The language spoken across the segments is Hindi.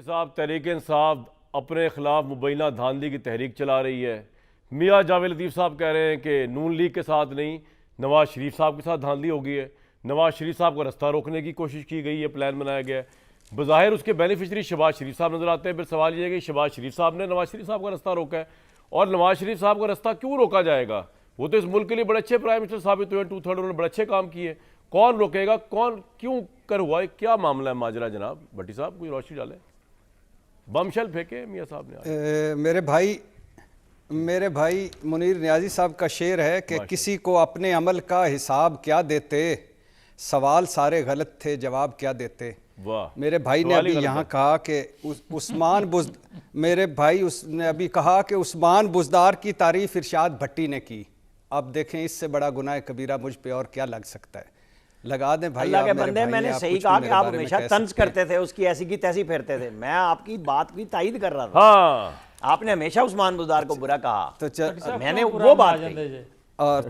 साहब तहरीक इंसाफ अपने खिलाफ मुबैना धांधली की तहरीक चला रही है। मियाँ जावेद लतीफ़ साहब कह रहे हैं कि नून लीग के साथ नहीं, नवाज शरीफ साहब के साथ धांधली हो गई है। नवाज शरीफ साहब को रास्ता रोकने की कोशिश की गई है, प्लान बनाया गया है। बज़ाहिर उसके बेनिफिशरी शहबाज शरीफ साहब नजर आते हैं। फिर सवाल ये है कि शहबाज शरीफ साहब ने नवाज शरीफ साहब का रास्ता रोका है, और नवाज शरीफ साहब का रास्ता क्यों रोका जाएगा? वो तो इस मुल्क के लिए बड़े अच्छे प्राइम मिनिस्टर साबित हुए, 2/3 उन्होंने बड़े अच्छे काम किए। कौन रोकेगा, कौन क्यों कर हुआ है, क्या मामला है माजरा? जनाब भट्टी साहब कोई रोशनी डाले। बमशल फेंके मियाँ साहब ने। मेरे भाई मुनीर नियाजी साहब का शेर है कि किसी को अपने अमल का हिसाब क्या देते, सवाल सारे गलत थे जवाब क्या देते। वाह, मेरे भाई ने अभी यहाँ कहा कि मेरे भाई उसने अभी कहा कि उस्मान बुज़दार की तारीफ इरशाद भट्टी ने की। अब देखें इससे बड़ा गुनाह कबीरा मुझ पे और क्या लग सकता है। लगा दें भाई, अल्लाह के बंदे, मैंने सही कहा कि आप हमेशा तंज करते थे, उसकी ऐसी की तैसी फेरते थे। मैं आपकी बात की तायीद कर रहा था। हाँ, आपने हमेशा उस्मान बुज़दार को बुरा कहा, तो मैंने वो बात कही। और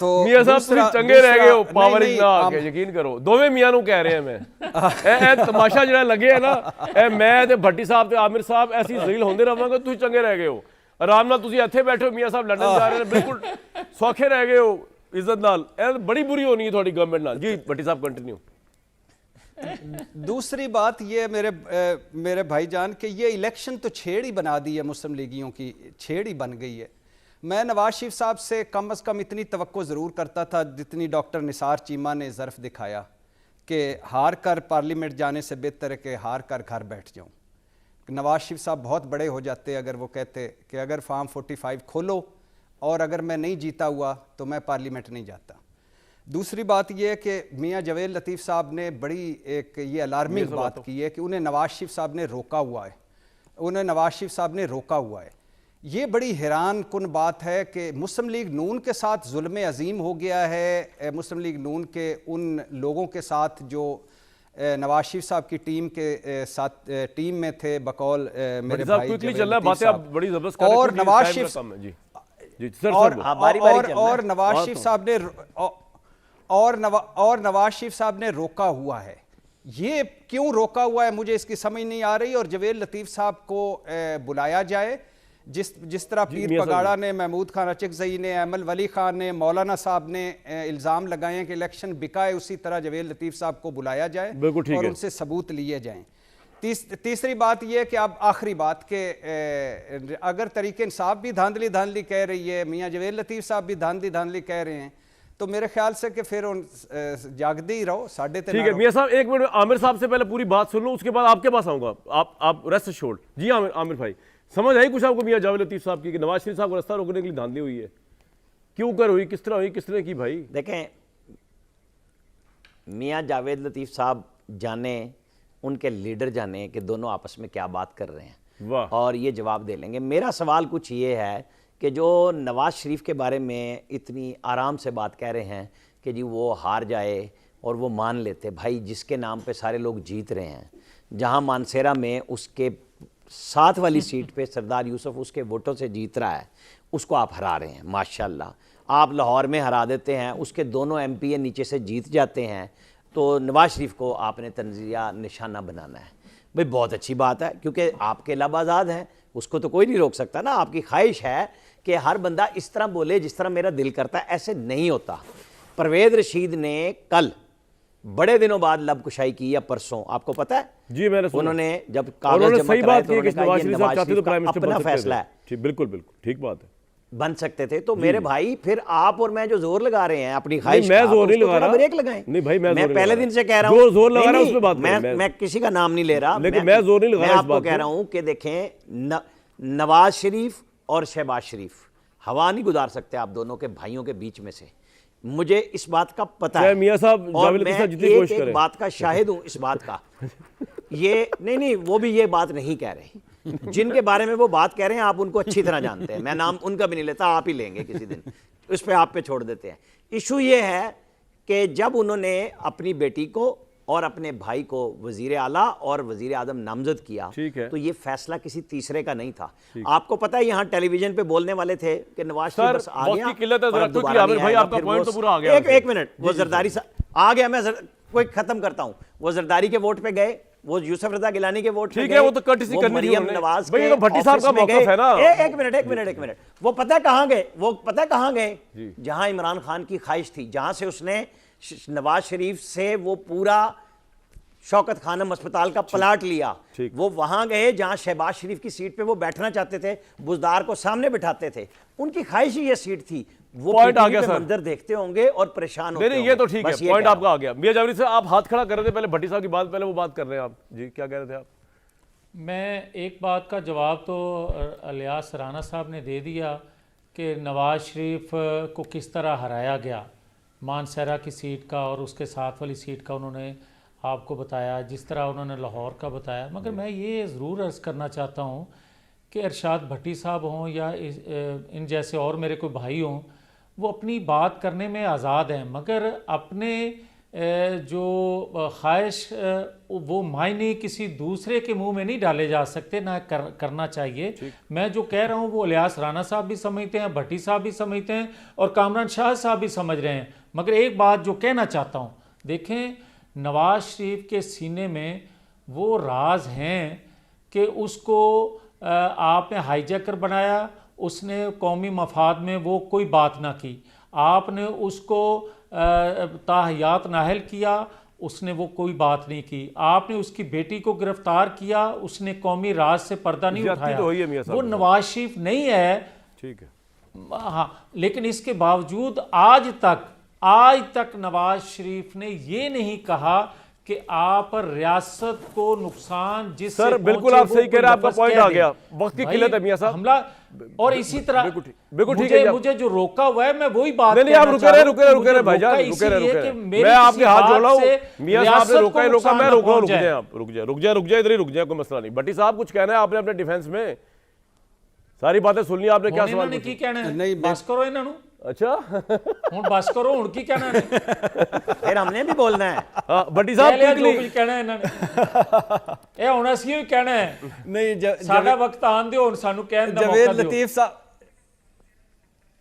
तो मियाँ साहब सिर्फ चंगे रह गए हो, पावर इज ना आके यकीन करो। दोवें मियाँ नू कह रहे हैं मैं ए तमाशा जो लगे है ना, ए मैं ते भट्टी साहब ते आमिर साहब ऐसी जलील होंदे रहांगे, तुसीं चंगे रह गए हो। आराम नाल तुसीं इत्थे बैठे हो, मियाँ साहब लंदन जा रहे हैं, बिल्कुल सौखे रह गए हो इज्जत नाल। बड़ी बुरी होनी है थोड़ी गवर्नमेंट नाल। जी भट्टी साहब कंटिन्यू। दूसरी बात ये मेरे भाईजान कि ये इलेक्शन तो छेड़ ही बना दी है, मुस्लिम लीगियों की छेड़ ही बन गई है। मैं नवाज शरीफ साहब से कम इतनी तवक्को ज़रूर करता था जितनी डॉक्टर निसार चीमा ने ज़र्फ़ दिखाया कि हार कर पार्लियामेंट जाने से बेहतर है कि हार कर घर बैठ जाऊं। नवाज शरीफ साहब बहुत बड़े हो जाते अगर वो कहते कि अगर फार्म 45 खोलो और अगर मैं नहीं जीता हुआ तो मैं पार्लियामेंट नहीं जाता। दूसरी बात यह है कि मियाँ जावेद लतीफ़ साहब ने बड़ी एक ये अलार्मिंग बात की है कि उन्हें नवाज शरीफ साहब ने रोका हुआ है। ये बड़ी हैरान कुन बात है कि मुस्लिम लीग नून के साथ जुल्म अजीम हो गया है। मुस्लिम लीग नून के उन लोगों के साथ जो नवाज शरीफ साहब की टीम के साथ टीम में थे, बकौल मेरे भाई और नवाज शरीफ नवाज शरीफ साहब ने रोका हुआ है। ये क्यों रोका हुआ है मुझे इसकी समझ नहीं आ रही। और जावेद लतीफ़ साहब को बुलाया जाए, जिस तरह पीर पगाड़ा ने, महमूद खान अचकज़ई ने, अमल वली खान ने, मौलाना साहब ने इल्ज़ाम लगाए हैं कि इलेक्शन बिका है, उसी तरह जावेद लतीफ़ साहब को बुलाया जाए और उनसे सबूत लिए जाएं। तीसरी बात यह है कि अब आखिरी बात के अगर तरीके इंसाफ भी धांधली कह रही है, मियाँ जावेद लतीफ़ साहब भी धांधली कह रहे हैं, तो मेरे ख्याल से कि फिर जागते ही रहो, साढ़े तीन। ठीक है मियाँ साहब, एक मिनट आमिर साहब से पहले पूरी बात सुन लो, उसके बाद आपके पास आऊँगा। आप रेस्ट छोड़। जी आमिर भाई, समझ आई कुछ आपको मियाँ जावेद लतीफ़ साहब की कि नवाज शरीफ साहब को रास्ता रोकने के लिए धांधली हुई है? क्यों कर हुई, किस तरह हुई, किसने की? भाई देखें, मियाँ जावेद लतीफ़ साहब जाने, उनके लीडर जाने कि दोनों आपस में क्या बात कर रहे हैं, और ये जवाब दे लेंगे। मेरा सवाल कुछ ये है कि जो नवाज शरीफ के बारे में इतनी आराम से बात कह रहे हैं कि जी वो हार जाए और वो मान लेते, भाई जिसके नाम पे सारे लोग जीत रहे हैं, जहां मानसेरा में उसके साथ वाली सीट पे सरदार यूसुफ उसके वोटों से जीत रहा है, उसको आप हरा रहे हैं माशाल्लाह। आप लाहौर में हरा देते हैं, उसके दोनों एमपीए नीचे से जीत जाते हैं, तो नवाज शरीफ को आपने तंजिया निशाना बनाना है। भाई बहुत अच्छी बात है, क्योंकि आपके लब आज़ाद हैं, उसको तो कोई नहीं रोक सकता ना। आपकी ख्वाहिश है कि हर बंदा इस तरह बोले जिस तरह मेरा दिल करता है, ऐसे नहीं होता। परवेज़ रशीद ने कल बड़े दिनों बाद लब कुशाई की, या परसों, आपको पता है? जी मैंने सुना। उन्होंने जब कागज जमा कराए तो उन्होंने कहा ये नवाज शरीफ का अपना फैसला है। बिल्कुल ठीक बात है, बन सकते थे। तो मेरे भाई, फिर आप और मैं जो जोर लगा रहे हैं अपनी ख्वाहिश, मैं जोर नहीं लगा रहा, ब्रेक लगाएं। नहीं भाई, मैं पहले दिन से कह रहा हूं, जोर लगा रहा हूं, उस पे बात मैं किसी का नाम नहीं ले रहा, लेकिन मैं जोर नहीं लगा रहा। मैं आपको कह रहा हूं कि देखें, नवाज शरीफ और शहबाज शरीफ हवा नहीं गुजार सकते आप दोनों के भाइयों के बीच में से, मुझे इस बात का पता है। मियां साहब, और मैं एक बात का शाहिद हूं इस बात का। ये नहीं, वो भी ये बात नहीं कह रहे। जिनके बारे में वो बात कह रहे हैं आप उनको अच्छी तरह जानते हैं, मैं नाम उनका भी नहीं लेता, आप ही लेंगे किसी दिन, उस पर आप पे छोड़ देते हैं। इशू ये है कि जब उन्होंने अपनी बेटी को और अपने भाई को वजीर आला और वजीर आजम नामजद किया, तो ये फैसला किसी तीसरे का नहीं था। आपको पता है यहाँ टेलीविजन पे बोलने वाले थे कि नवाज शरीफ बस आ गया, एक मिनट, वो जरदारी आ गया, मैं कोई खत्म करता हूं। वो जरदारी के वोट पे गए, वो यूसुफ रजा गिलानी के वोट ठीक है, वो तो courtesy करनी थी मरियम उन्होंने। नवाज भाई, के तो भट्टी साहब ऑफिस का में मौक़िफ़ गए। है ना। एक मिनट वो पता है कहाँ गए जहां इमरान खान की ख्वाहिश थी, जहां से उसने नवाज शरीफ से वो पूरा शौकत खानम अस्पताल का प्लाट लिया, वो वहां गए जहां शहबाज शरीफ की सीट पे वो बैठना चाहते थे, बुजदार को सामने बिठाते थे, उनकी ख्वाहिश ही ये सीट थी। वो पॉइंट आ PTV गया पे सर। मंजर देखते होंगे और परेशान होते नहीं ये तो होंगे। ठीक है, बस ये पॉइंट कह आपका आ गया। मियां जावेद साहब आप हाथ खड़ा कर रहे थे पहले भट्टी साहब की बात, पहले वो बात कर रहे हैं आप जी, क्या कह रहे थे आप? मैं एक बात का जवाब तो इलियास राना साहब ने दे दिया कि नवाज शरीफ को किस तरह हराया गया, मानसरा की सीट का और उसके साथ वाली सीट का उन्होंने आपको बताया, जिस तरह उन्होंने लाहौर का बताया। मगर मैं ये ज़रूर अर्ज़ करना चाहता हूँ कि इरशाद भट्टी साहब हों या इन जैसे और मेरे कोई भाई हों, वो अपनी बात करने में आज़ाद हैं, मगर अपने जो ख्वाहिश वो मायने किसी दूसरे के मुंह में नहीं डाले जा सकते, ना करना चाहिए। मैं जो कह रहा हूँ वो इलियास राना साहब भी समझते हैं, भट्टी साहब भी समझते हैं और कामरान शाह साहब भी समझ रहे हैं। मगर एक बात जो कहना चाहता हूँ, देखें नवाज शरीफ के सीने में वो राज हैं कि उसको आपने हाईजैकर बनाया, उसने कौमी मफाद में वो कोई बात ना की, आपने उसको ताहयात नाहल किया, उसने वो कोई बात नहीं की, आपने उसकी बेटी को गिरफ्तार किया, उसने कौमी राज से पर्दा नहीं उठाया। तो है मियां साहब, वो नवाज शरीफ नहीं है, ठीक है, हाँ, लेकिन इसके बावजूद आज तक नवाज शरीफ ने ये नहीं कहा कि आप रियासत को नुकसान जिससे सर बिल्कुल आप सही कह रहे हैं, आपका पॉइंट आ गया, वक्त की किल्लत है मियां साहब। हमला और इसी तरह बिल्कुल ठीक है, मुझे जो रोका हुआ है मैं वही बात नहीं आप रुके रहे भाईजान, रुके रहे, मैं आपके हाथ जोड़ रहा हूं। मियां साहब ने रोका मैं रोक रहा हूं, रुक जाए इधर ही रुक जाए, कोई मसला नहीं। भट्टी साहब कुछ कहना है आपने अपने डिफेंस में, सारी बातें सुन ली आपने, क्या सवाल की कहना है? नहीं, बस करो इन्हां नूं। अच्छा हुण बस करो, हुण की कहना है? फिर हमने भी बोलना है। हाँ भट्टी साहब जो भी कहना है इन्हां ने, ये हुण असीं भी कहना है। नहीं साडा वक्त आन दिओ, हुण सानू कहण दा मौका दिओ।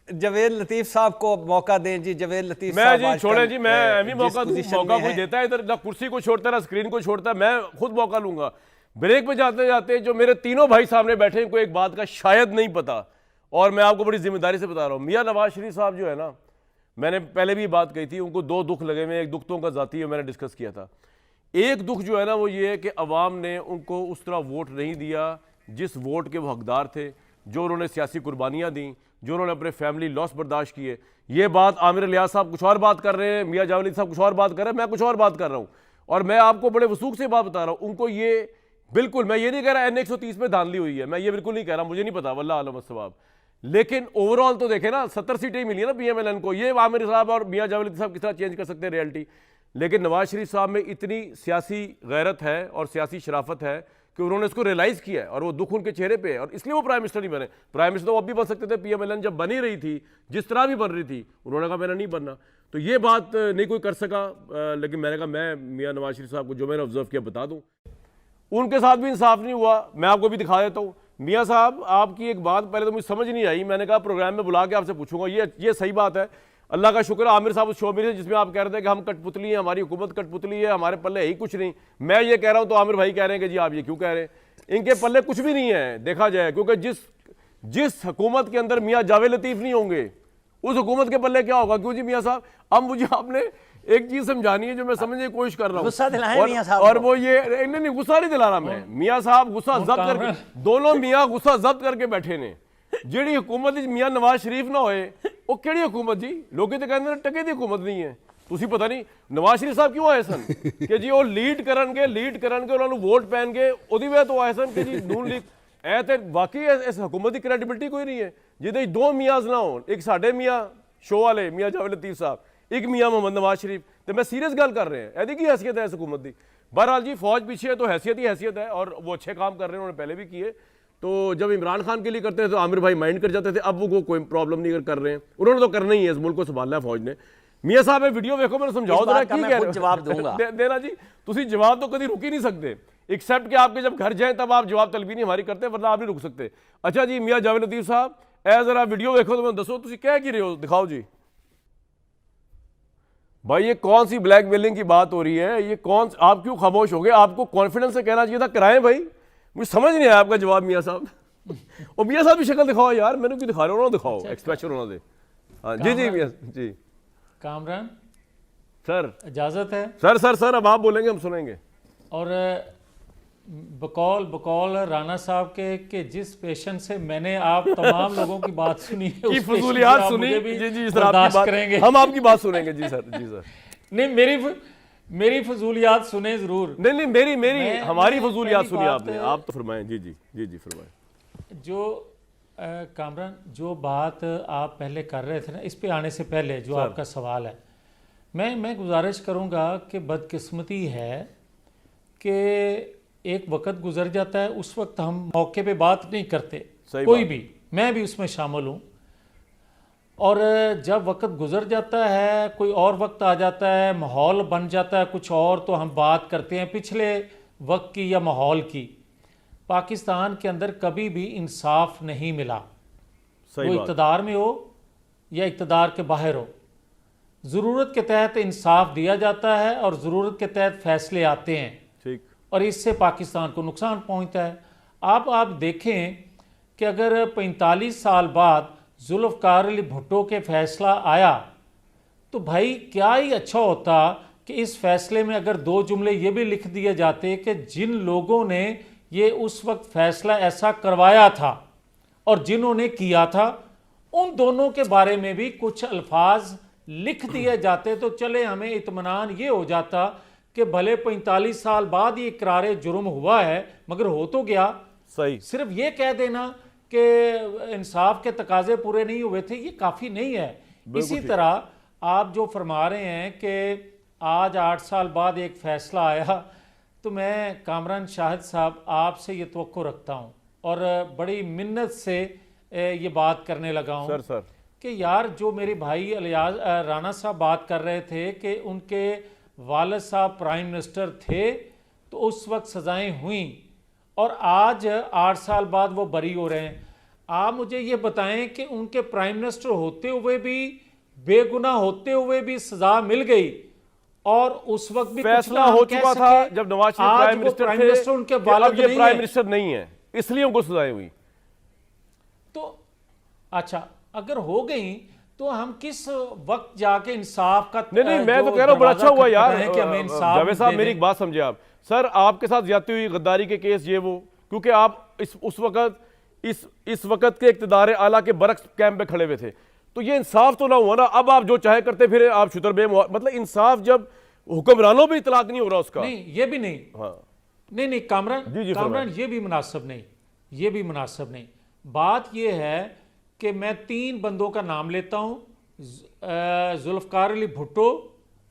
जवेद लतीफ साहब को मौका दें जी। जवेद लतीफ मैं साहब जी छोड़े जी, मैं अभी मौका कोई देता है इधर, ना कुर्सी को छोड़ता है ना स्क्रीन को छोड़ता है, मैं खुद मौका लूंगा। ब्रेक पे जाते जाते जो मेरे तीनों भाई सामने बैठे हैं, इनको एक बात का शायद नहीं पता, और मैं आपको बड़ी जिम्मेदारी से बता रहा हूँ। मियां नवाज शरीफ साहब जो है ना, मैंने पहले भी बात कही थी, उनको दो दुख लगे हुए, एक दुख तो उनका जाती है, मैंने डिस्कस किया था। एक दुख जो है ना वो ये है कि अवाम ने उनको उस तरह वोट नहीं दिया जिस वोट के वो हकदार थे, जो उन्होंने सियासी कुर्बानियाँ दी, जो उन्होंने अपने फैमिली लॉस बर्दाश्त किए। ये बात आमिर इलियास साहब कुछ और बात कर रहे हैं, मियां जावेद साहब कुछ और बात कर रहे हैं, मैं कुछ और बात कर रहा हूँ, और मैं आपको बड़े वसूख से बात बता रहा हूँ। उनको ये बिल्कुल, मैं ये नहीं कह रहा NA 130 में धांधली हुई है, मैं ये बिल्कुल नहीं कह रहा, मुझे नहीं पता, वल्लाह आलम अस्सवाब, लेकिन ओवरऑल तो देखें ना, 70 सीटें ही मिली है ना PMLN को। ये आमिर साहब और मियां जावेद साहब किस तरह चेंज कर सकते हैं रियलिटी, लेकिन नवाज शरीफ साहब में इतनी सियासी गैरत है और सियासी शराफत है कि उन्होंने इसको रियलाइज़ किया है, और वो दुख उनके चेहरे पे है, और इसलिए वो प्राइम मिनिस्टर नहीं बने। प्राइम मिनिस्टर तो अब भी बन सकते थे, PMLN जब बनी रही थी, जिस तरह भी बन रही थी, उन्होंने कहा मैंने नहीं बनना, तो ये बात नहीं कोई कर सका। लेकिन मैंने कहा मैं मियां नवाज शरीफ साहब को जो मैंने ऑब्जर्व किया बता दूँ, उनके साथ भी इंसाफ नहीं हुआ। मैं आपको भी दिखा देता हूँ। मियां साहब आपकी एक बात पहले तो मुझे समझ नहीं आई, मैंने कहा प्रोग्राम में बुला के आपसे पूछूंगा, ये सही बात है, अल्लाह का शुक्र है आमिर साहब उस शो में थे जिसमें आप कह रहे थे कि हम कठपुतली हैं, हमारी हुकूमत कठपुतली है, हमारे पल्ले है ही कुछ नहीं। मैं ये कह रहा हूँ तो आमिर भाई कह रहे हैं कि जी आप ये क्यों कह रहे हैं, इनके पल्ले कुछ भी नहीं है देखा जाए, क्योंकि जिस हुकूमत के अंदर मियां जावेद लतीफ नहीं होंगे, उस हुकूमत के पल्ले क्या होगा। क्यों जी मियां साहब, अब मुझे आपने एक चीज समझानी है जो मैं समझने की कोशिश कर रहा हूँ, गुस्सा दिलाएं मियां साहब और वो ये नहीं गुस्सा नहीं दिला रहा मैं, मियां साहब गुस्सा जब्त करके, दोनों मियां गुस्सा जब्त करके बैठे ने। ਜਿਹੜੀ हुकूमत मियां नवाज शरीफ ना होए वो ਕਿਹੜੀ हुकूमत जी, लोग तो कहते हैं टके दी हुकूमत नहीं है। ਤੁਸੀਂ पता नहीं नवाज शरीफ साहब क्यों आए सन कि जी वो लीड करनगे उन्होंने वोट पैणगे, ਉਹਦੀ वजह तो आए सन कि जी नून लीग ऐ ते वाकई इस हुकूमत की क्रेडिबिलिटी कोई नहीं है ਜਿਹਦੇ दो मियाज ना हो, एक साडे मियां शो वाले मियां जावेद लतीफ साहब, एक मियां मोहम्मद नवाज शरीफ, तो मैं सीरियस गल कर रहे हैं, ਇਹਦੀ की हैसियत है इस हुकूमत की। बहरहाल जी फौज पीछे है तो हैसियत ही हैसियत है, और वो अच्छे काम कर रहे हैं, उन्होंने पहले भी किए। तो जब इमरान खान के लिए करते थे तो आमिर भाई माइंड कर जाते थे, अब वो कोई प्रॉब्लम नहीं कर रहे हैं, उन्होंने तो करना ही है, इस मुल्क को संभालना है फौज ने। मियां साहब वीडियो देखो, मैंने समझाओ जरा की कह रहे हो, जवाब दूंगा देना जी, तुम जवाब तो कभी रुक ही नहीं सकते, एक्सेप्ट कि आपके जब घर जाए तब आप जवाब तलबी नहीं हमारी करते, वरना आप नहीं रुक सकते। अच्छा जी मियां जावेद लतीफ साहब जरा वीडियो देखो तो मैं दसो तुम कह की रहे हो, दिखाओ जी। भाई ये कौन सी ब्लैकमेलिंग की बात हो रही है? ये कौन, आप क्यों खामोश हो गए? आपको कॉन्फिडेंस से कहना चाहिए था कराएं भाई। मुझे समझ नहीं आया आपका जवाब मियाँ साहब। और मियाँ साहब की शक्ल दिखाओ यार, मैंने क्यों दिखा रहे हो? दिखाओ, एक्सप्रेशन होना दे। हाँ जी जी मियाँ जी। कामरान सर इजाज़त है? सर सर सर अब आप बोलेंगे हम सुनेंगे। और बकौल राना साहब के जिस पेशेंस से मैंने आप तमाम लोगों की बात सुनी है, की उस फजूलियात पेशेंस से आप सुनी। मुझे भी जी जी सर, आपकी बर्दाश्त बात करेंगे। हम आपकी बात सुनेंगे। जी सर जी सर। नहीं, मेरी फजूलियात सुने जरूर। नहीं नहीं, मेरी हमारी मैं फजूलियात पहली सुनी बात- आपने, आप तो फरमाएं। जी जी जी जी फरमाएं। जो कामरान, जो बात आप पहले कर रहे थे ना, इस पे आने से पहले जो आपका सवाल है, मैं गुजारिश करूंगा कि बदकिस्मती है कि एक वक्त गुजर जाता है, उस वक्त हम मौके पे बात नहीं करते, सही कोई बात। भी, मैं भी उसमें शामिल हूँ। और जब वक्त गुजर जाता है, कोई और वक्त आ जाता है, माहौल बन जाता है कुछ और, तो हम बात करते हैं पिछले वक्त की या माहौल की। पाकिस्तान के अंदर कभी भी इंसाफ नहीं मिला, सही वो बात। इक़्तिदार में हो या इक़्तिदार के बाहर हो। ज़रूरत के तहत इंसाफ दिया जाता है और ज़रूरत के तहत फैसले आते हैं, ठीक। और इससे पाकिस्तान को नुकसान पहुंचता है। आप देखें कि अगर 45 साल बाद जुल्फ़िकार अली भुट्टो के फैसला आया, तो भाई क्या ही अच्छा होता कि इस फैसले में अगर 2 जुमले ये भी लिख दिए जाते कि जिन लोगों ने ये उस वक्त फैसला ऐसा करवाया था और जिन्होंने किया था, उन दोनों के बारे में भी कुछ अल्फाज लिख दिए जाते, तो चले हमें इत्मीनान ये हो जाता कि भले 45 साल बाद ये इकरार जुर्म हुआ है, मगर हो तो गया। सही। सिर्फ ये कह देना कि इंसाफ के तकाजे पूरे नहीं हुए थे, ये काफ़ी नहीं है। इसी तरह आप जो फरमा रहे हैं कि आज 8 साल बाद एक फ़ैसला आया, तो मैं कामरान शाहिद साहब आपसे ये तवक्को रखता हूँ और बड़ी मिन्नत से ये बात करने लगा हूँ सर कि यार, जो मेरे भाई अलियाज राना साहब बात कर रहे थे कि उनके वालिद साहब प्राइम मिनिस्टर थे, तो उस वक्त सज़ाएं हुई और आज 8 साल बाद वो बरी हो रहे हैं। आप मुझे ये बताएं कि उनके प्राइम मिनिस्टर होते हुए भी, बेगुनाह होते हुए भी सज़ा मिल गई, और उस वक्त भी फैसला हो चुका था जब नवाज शरीफ प्राइम मिनिस्टर थे उनके कि वालिद अब ये नहीं प्राइम है। मिनिस्टर नहीं है, इसलिए उनको सजाएं हुई। तो अच्छा, अगर हो गई तो हम किस वक्त जाके इंसाफ का नहीं मैं तो कह रहा हूँ बड़ा अच्छा हुआ यार। जावेद साहब मेरी एक बात समझे आप। सर आपके साथ ज्यादती हुई, गद्दारी के केस, ये वो, क्योंकि आप उस वक्त इस वक्त के इक़्तिदार आला के बरक्स कैंप पे खड़े हुए थे, तो ये इंसाफ तो ना हुआ ना। अब आप जो चाहे करते फिर आप शुतरबे, मतलब इंसाफ जब हुक्मरानों पे इतलाक नहीं हो रहा उसका। नहीं, ये भी नहीं। हाँ नहीं कामरान, जी कामरान ये भी मुनासिब नहीं, ये भी मुनासिब नहीं। बात ये है कि मैं 3 बंदों का नाम लेता हूँ। जुल्फ़िकार अली भुट्टो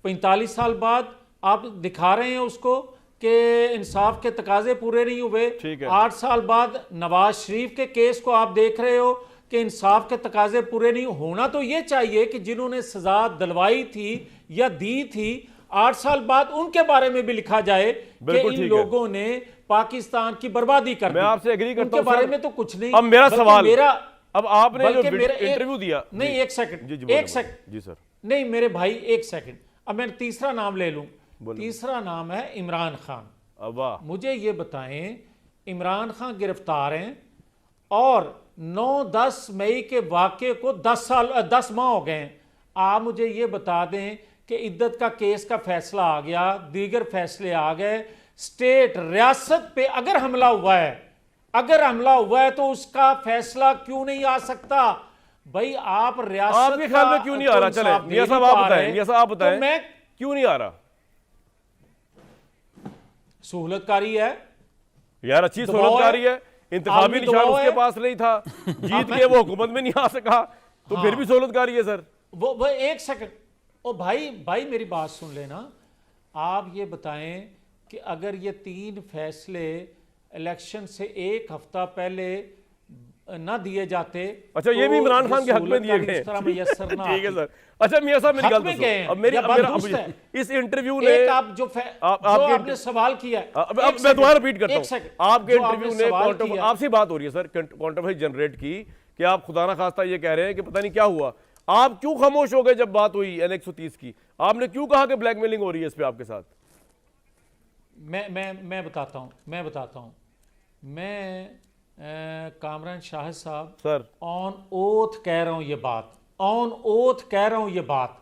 45 साल बाद आप दिखा रहे हैं उसको कि इंसाफ के तकाजे पूरे नहीं हुए। 8 साल बाद नवाज शरीफ के केस को आप देख रहे हो कि इंसाफ के तकाजे पूरे नहीं होना। तो ये चाहिए कि जिन्होंने सजा दिलवाई थी या दी थी, 8 साल बाद उनके बारे में भी लिखा जाए कि इन लोगों ने पाकिस्तान की बर्बादी कर दी। मैं आपसे एग्री करता हूं उनके बारे में तो कुछ नहीं। अब मेरा सवाल, अब आपने जो मेरा इंटरव्यू दिया, नहीं एक सेकंड, एक सेकंड जी सर, नहीं मेरे भाई एक सेकंड, अब मैं तीसरा नाम ले लूं। तीसरा नाम है इमरान खान। वाह, मुझे ये बताएं, इमरान खान गिरफ्तार हैं और 9-10 मई के वाक़े को 10 माह हो गए हैं। आप मुझे ये बता दें कि इद्दत का केस का फैसला आ गया, दीगर फैसले आ गए, स्टेट रियासत पे अगर हमला हुआ है, तो उसका फैसला क्यों नहीं आ सकता? भाई आप रियासत, आपके ख्याल में क्यों नहीं आ रहा? चले मियां साहब आप बताएं, मियां साहब आप बताएं, मैं क्यों नहीं आ रहा? सहूलतकारी है यार, अच्छी सहूलतकारी है। इंतखाबी निशान उसके पास नहीं था, जीत के वो हुकूमत में नहीं आ सका, तो फिर भी सहूलतकारी है सर। वो एक सेकंड, ओ भाई मेरी बात सुन लेना। आप ये बताएं कि अगर ये 3 फैसले इलेक्शन से 1 हफ्ता पहले ना दिए जाते, अच्छा ये भी इमरान खान के हक में दिए गए, ठीक है सर। अच्छा मियां साहब मेरी गल सुनो, अब मेरी इस इंटरव्यू ने आप जो आपने सवाल किया, अब मैं दोबारा रिपीट करता हूं, आपके इंटरव्यू ने आपसे बात हो रही है सर, कंट्रोवर्सी जनरेट की कि आप खुदा ना खास्ता ये कह रहे हैं कि पता नहीं क्या हुआ। आप क्यों खामोश हो गए जब बात हुई N130 की? आपने क्यों कहा कि ब्लैकमेलिंग हो रही है इस पे आपके साथ? मैं बताता हूँ मैं कामरान शाहिद साहब सर ऑन ओथ कह रहा हूँ ये बात, ऑन ओथ कह रहा हूँ ये बात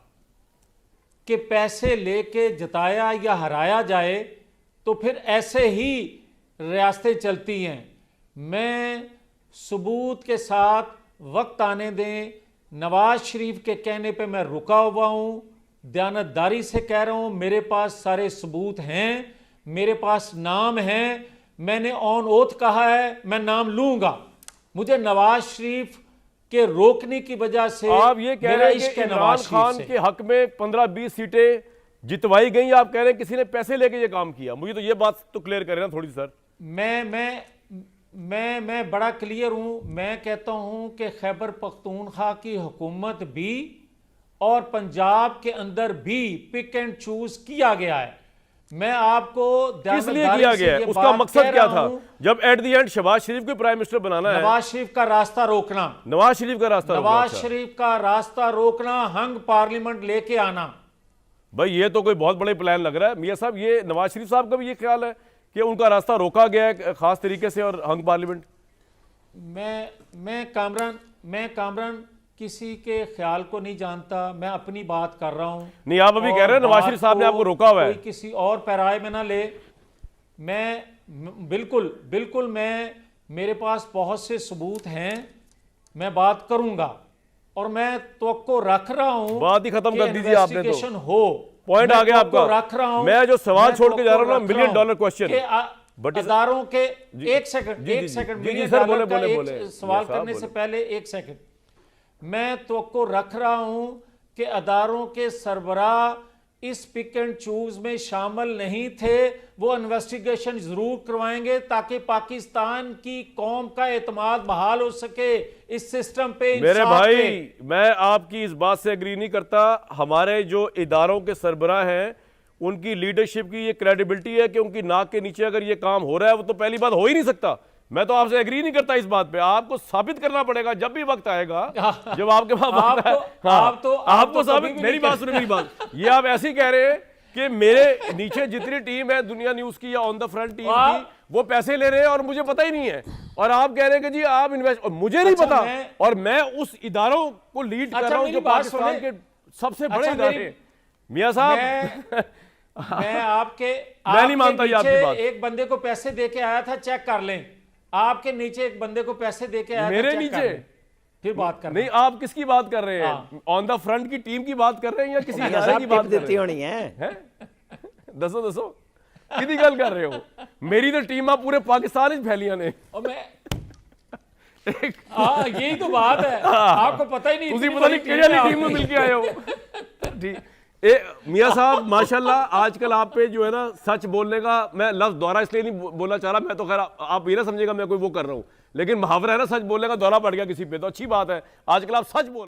कि पैसे लेके जिताया या हराया जाए तो फिर ऐसे ही रियासतें चलती हैं। मैं सबूत के साथ वक्त आने दें, नवाज शरीफ के कहने पे मैं रुका हुआ हूँ, दयानतदारी से कह रहा हूँ, मेरे पास सारे सबूत हैं, मेरे पास नाम हैं, मैंने ऑन ओथ कहा है मैं नाम लूंगा। मुझे नवाज शरीफ के रोकने की वजह से आप ये कह मेरा रहे हैं इश्क कि है इमरान नवाज शरीफ खान से। के हक में 15-20 सीटें जितवाई गई, आप कह रहे हैं किसी ने पैसे लेके ये काम किया। मुझे तो ये बात तो क्लियर करें ना थोड़ी सी सर। मैं बड़ा क्लियर हूं। मैं कहता हूं कि खैबर पख्तूनख्वा की हुकूमत भी और पंजाब के अंदर भी पिक एंड चूज किया गया है। मैं आपको किस लिए किया गया है, उसका मकसद क्या था? जब एट दी एंड शहबाज शरीफ को प्राइम मिनिस्टर बनाना है, नवाज शरीफ का रास्ता रोकना, नवाज शरीफ का रास्ता रोकना। नवाज अच्छा। शरीफ का रास्ता रोकना, हंग पार्लियामेंट लेके आना। भाई ये तो कोई बहुत बड़े प्लान लग रहा है मियां साहब। ये नवाज शरीफ साहब का भी ये ख्याल है कि उनका रास्ता रोका गया है खास तरीके से और हंग पार्लियामेंट? मैं कामरान किसी के ख्याल को नहीं जानता, मैं अपनी बात कर रहा हूं। नहीं, आप अभी कह रहे हैं नवाज शरीफ साहब ने आपको रोका हुआ है। कोई किसी और पैराए में ना ले। मैं बिल्कुल मेरे पास बहुत से सबूत हैं, मैं बात करूंगा और मैं तवक्को रख रहा हूं। बात ही खत्म कर दीजिए आपने तो। इन्वेस्टिगेशन हो, पॉइंट आ गया आपका। रख रहा हूं। मैं जो सवाल छोड़ के जा रहा हूं ना, $1 मिलियन क्वेश्चन। अदारों के एक सेकंड जी सर, बोले सवाल करने से पहले एक सेकंड मैं तवक्को रख रहा हूं कि अदारों के सरबराह इस पिक एंड चूज में शामिल नहीं थे। वो इन्वेस्टिगेशन जरूर करवाएंगे ताकि पाकिस्तान की कौम का एतमाद बहाल हो सके इस सिस्टम पे। मेरे भाई, मैं आपकी इस बात से एग्री नहीं करता। हमारे जो इदारों के सरबराह हैं उनकी लीडरशिप की ये क्रेडिबिलिटी है कि उनकी नाक के नीचे अगर ये काम हो रहा है वो तो पहली बात हो ही नहीं सकता। मैं तो आपसे एग्री नहीं करता इस बात पे। आपको साबित करना पड़ेगा जब भी वक्त आएगा, जब आपके पास वक्त है। आपको साबित, मेरी बात सुनिए, मेरी बात। ये आप ऐसे ही कह रहे हैं कि मेरे नीचे जितनी टीम है दुनिया न्यूज की या ऑन द फ्रंट टीम की, वो पैसे ले रहे हैं और मुझे पता ही नहीं है। और आप कह रहे हैं कि जी आप इन्वेस्ट, और मुझे नहीं पता, और मैं उस इदारों को लीड कर रहा हूं जो पाकिस्तान के सबसे बड़े इदारे। मियां साहब, मैं नहीं मानता ये आपकी बात। एक बंदे को पैसे दे के आया था, चेक कर लें। आपके नीचे एक बंदे को पैसे दे के आया था, मेरे नीचे फिर बात कर। नहीं, आप किसकी बात कर रहे हैं? ऑन द फ्रंट की टीम की बात कर रहे हैं या किसी इदारे की बात देती होनी है? दसो किदी गल कर रहे हो? मेरी तो टीम पूरे पाकिस्तान में फैलियां ने। और मैं यही तो बात है, आपको पता ही नहीं। उसी पता नहीं किसी टीम में मिलके आए हो। ठीक। मियां साहब माशाल्लाह, आजकल आप पे जो है ना सच बोलने का, मैं लफ्ज दोहरा इसलिए नहीं बोलना चाह रहा, मैं तो खैर आप ये ना समझेगा मैं कोई वो कर रहा हूं, लेकिन मुहावरा है ना, सच बोलने का दौरा पड़ गया किसी पे तो अच्छी बात है। आजकल आप सच बोल